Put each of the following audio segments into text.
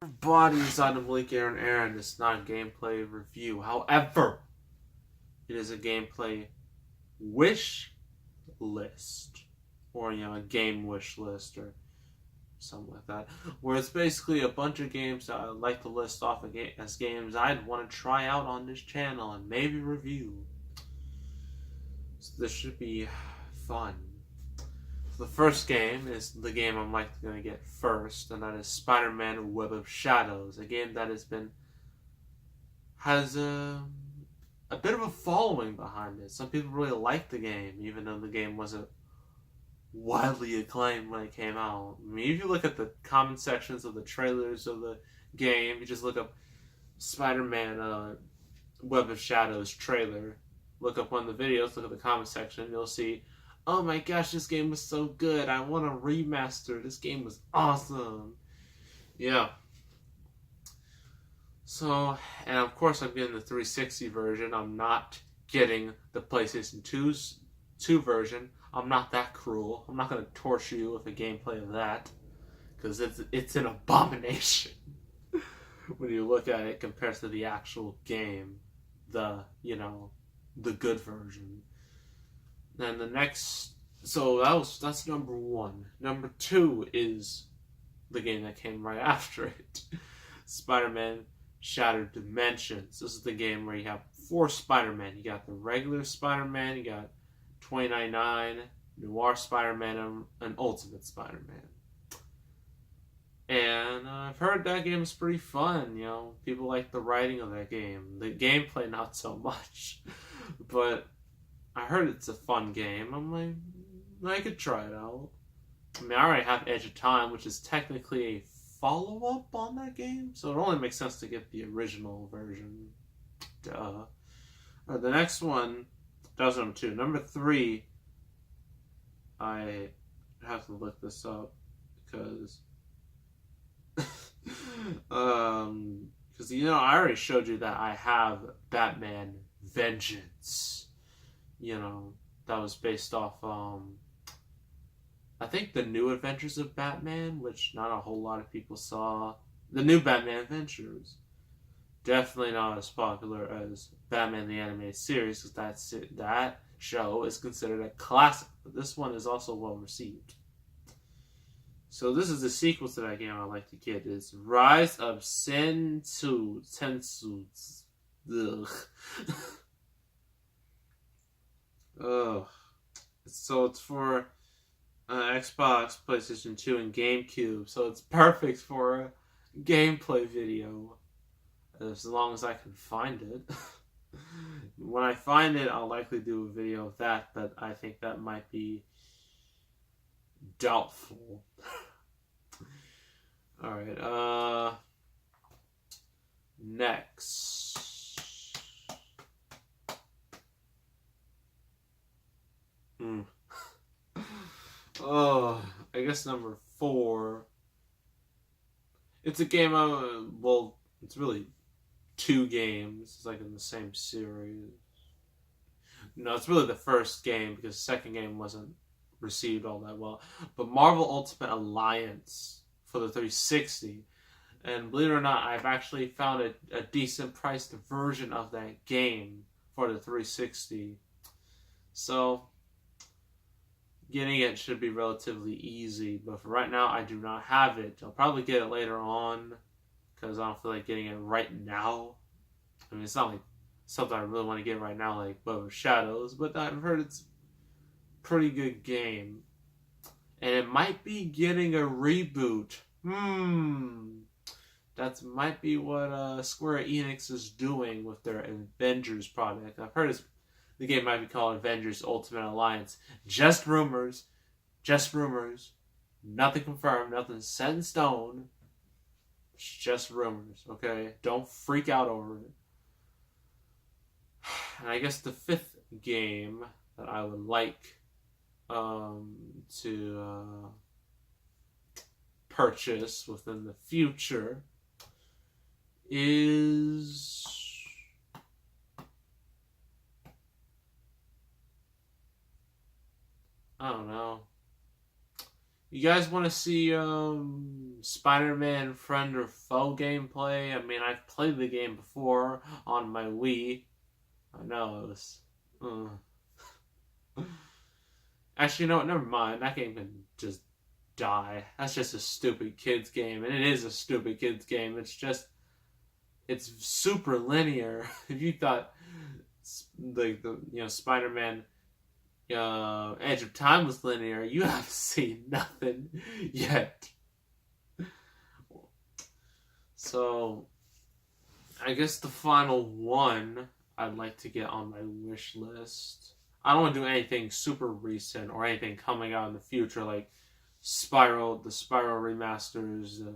Bodies on the Malik Aaron. It's not a gameplay review. However, it is a gameplay wish list. Or, a game wish list or something like that. Where it's basically a bunch of games that I'd like to list off as games I'd want to try out on this channel and maybe review. So this should be fun. The first game is the game I'm likely going to get first, and that is Spider-Man Web of Shadows, a game that has a bit of a following behind it. Some people really like the game, even though the game wasn't widely acclaimed when it came out. I mean, if you look at the comment sections of the trailers of the game, you just look up Spider-Man Web of Shadows trailer, look up one of the videos, look at the comment section, you'll see, oh my gosh, this game was so good. I want a remaster. This game was awesome. Yeah. So, and of course I'm getting the 360 version. I'm not getting the PlayStation 2 version. I'm not that cruel. I'm not going to torture you with a gameplay of that. Because it's an abomination. When you look at it compared to the actual game. The good version. Then the next, so that's number one. Number two is the game that came right after it, Spider-Man Shattered Dimensions. This is the game where you have 4 Spider-Man. You got the regular Spider-Man, you got 2099, Noir Spider-Man, and Ultimate Spider-Man. And I've heard that game is pretty fun. People like the writing of that game. The gameplay, not so much, but I heard it's a fun game. I'm like, I could try it out. I mean, I already have Edge of Time, which is technically a follow-up on that game, so it only makes sense to get the original version. Duh. The next one, that was number 2. Number 3, I have to look this up, because I already showed you that I have Batman Vengeance. That was based off, I think the New Adventures of Batman, which not a whole lot of people saw. The New Batman Adventures. Definitely not as popular as Batman the Animated Series, because that show is considered a classic. But this one is also well received. So this is the sequel to that game I like to get. It's Rise of Sensu. Ugh. Oh, so it's for Xbox, PlayStation 2, and GameCube. So it's perfect for a gameplay video, as long as I can find it. When I find it, I'll likely do a video of that, but I think that might be doubtful. Alright, next. Oh, I guess number 4. It's a game it's really 2 games. It's like in the same series. No, it's really the first game, because the second game wasn't received all that well. But Marvel Ultimate Alliance for the 360. And believe it or not, I've actually found a decent priced version of that game for the 360. So getting it should be relatively easy, but for right now I do not have it. I'll probably get it later on, because I don't feel like getting it right now. I mean, it's not like something I really want to get right now, like Web of Shadows, but I've heard it's a pretty good game. And it might be getting a reboot. That might be what Square Enix is doing with their Avengers product. I've heard the game might be called Avengers Ultimate Alliance. Just rumors. Just rumors. Nothing confirmed. Nothing set in stone. It's just rumors, okay? Don't freak out over it. And I guess the 5th game that I would like to purchase within the future is, I don't know. You guys want to see Spider-Man Friend or Foe gameplay? I mean, I've played the game before on my Wii. I know it was. Actually, you know what? Never mind. That game can just die. That's just a stupid kids game, and it is a stupid kids game. It's super linear. If you thought the Spider-Man Edge of Time was linear, you have seen nothing yet. So, I guess the final one I'd like to get on my wish list. I don't want to do anything super recent or anything coming out in the future like the Spiral remasters,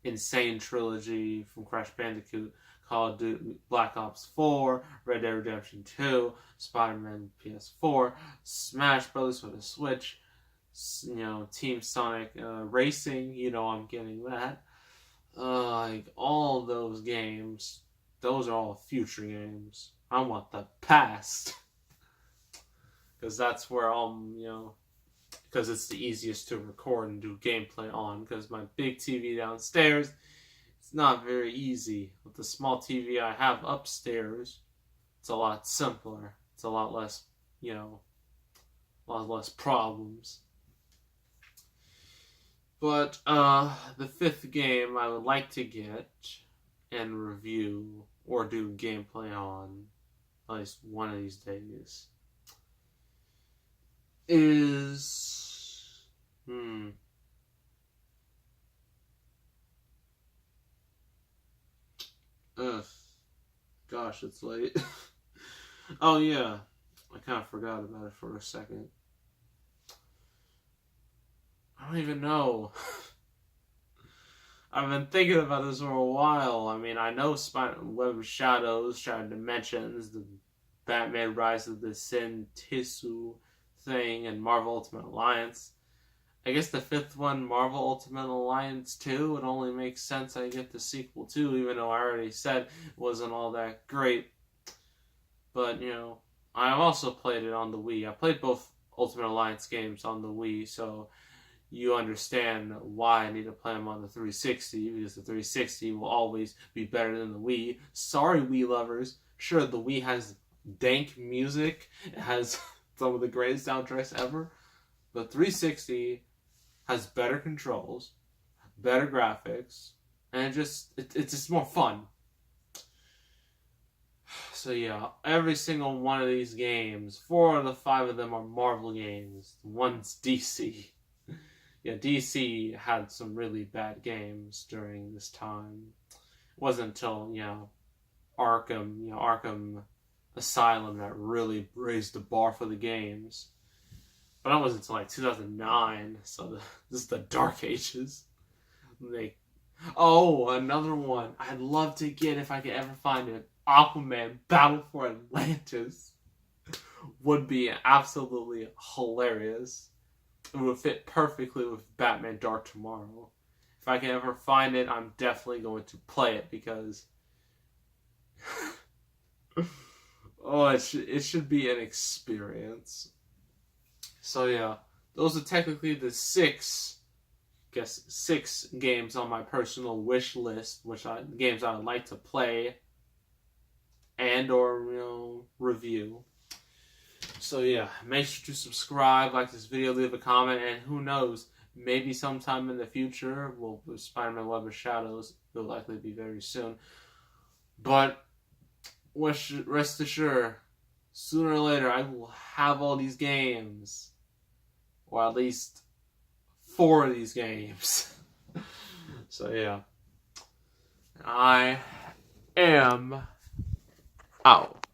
Insane Trilogy from Crash Bandicoot, Call of Duty Black Ops 4, Red Dead Redemption 2, Spider-Man PS4, Smash Brothers for the Switch, Team Sonic Racing, I'm getting that. Like all those games, those are all future games. I want the past. Because that's where because it's the easiest to record and do gameplay on. Because my big TV downstairs, it's not very easy. With the small TV I have upstairs, it's a lot simpler. It's a lot less, a lot less problems. But the fifth game I would like to get and review or do gameplay on, at least one of these days, is gosh, it's late. Oh yeah, I kind of forgot about it for a second. I don't even know. I've been thinking about this for a while. I mean, I know Web of Shadows, Shattered Dimensions, the Batman Rise of the Sin Tissue thing, and Marvel Ultimate Alliance. I guess the fifth one, Marvel Ultimate Alliance 2, it only makes sense I get the sequel too, even though I already said it wasn't all that great. But, I've also played it on the Wii. I played both Ultimate Alliance games on the Wii, so you understand why I need to play them on the 360, because the 360 will always be better than the Wii. Sorry, Wii lovers. Sure, the Wii has dank music. It has some of the greatest soundtracks ever. But 360 has better controls, better graphics, and it's just more fun. So yeah, every single one of these games, 4 of the 5 of them are Marvel games. One's DC. Yeah, DC had some really bad games during this time. It wasn't until, Arkham Asylum that really raised the bar for the games. But that wasn't until 2009, so this is the dark ages. Another one I'd love to get if I could ever find it. Aquaman Battle for Atlantis would be absolutely hilarious. It would fit perfectly with Batman Dark Tomorrow. If I can ever find it, I'm definitely going to play it because it should be an experience. So yeah, those are technically the 6 games on my personal wish list, games I would like to play and or review. So yeah, make sure to subscribe, like this video, leave a comment, and who knows, maybe sometime in the future, with Spider-Man Web of Shadows, it'll likely be very soon. But rest assured, sooner or later, I will have all these games, or at least 4 of these games. So yeah, I am out.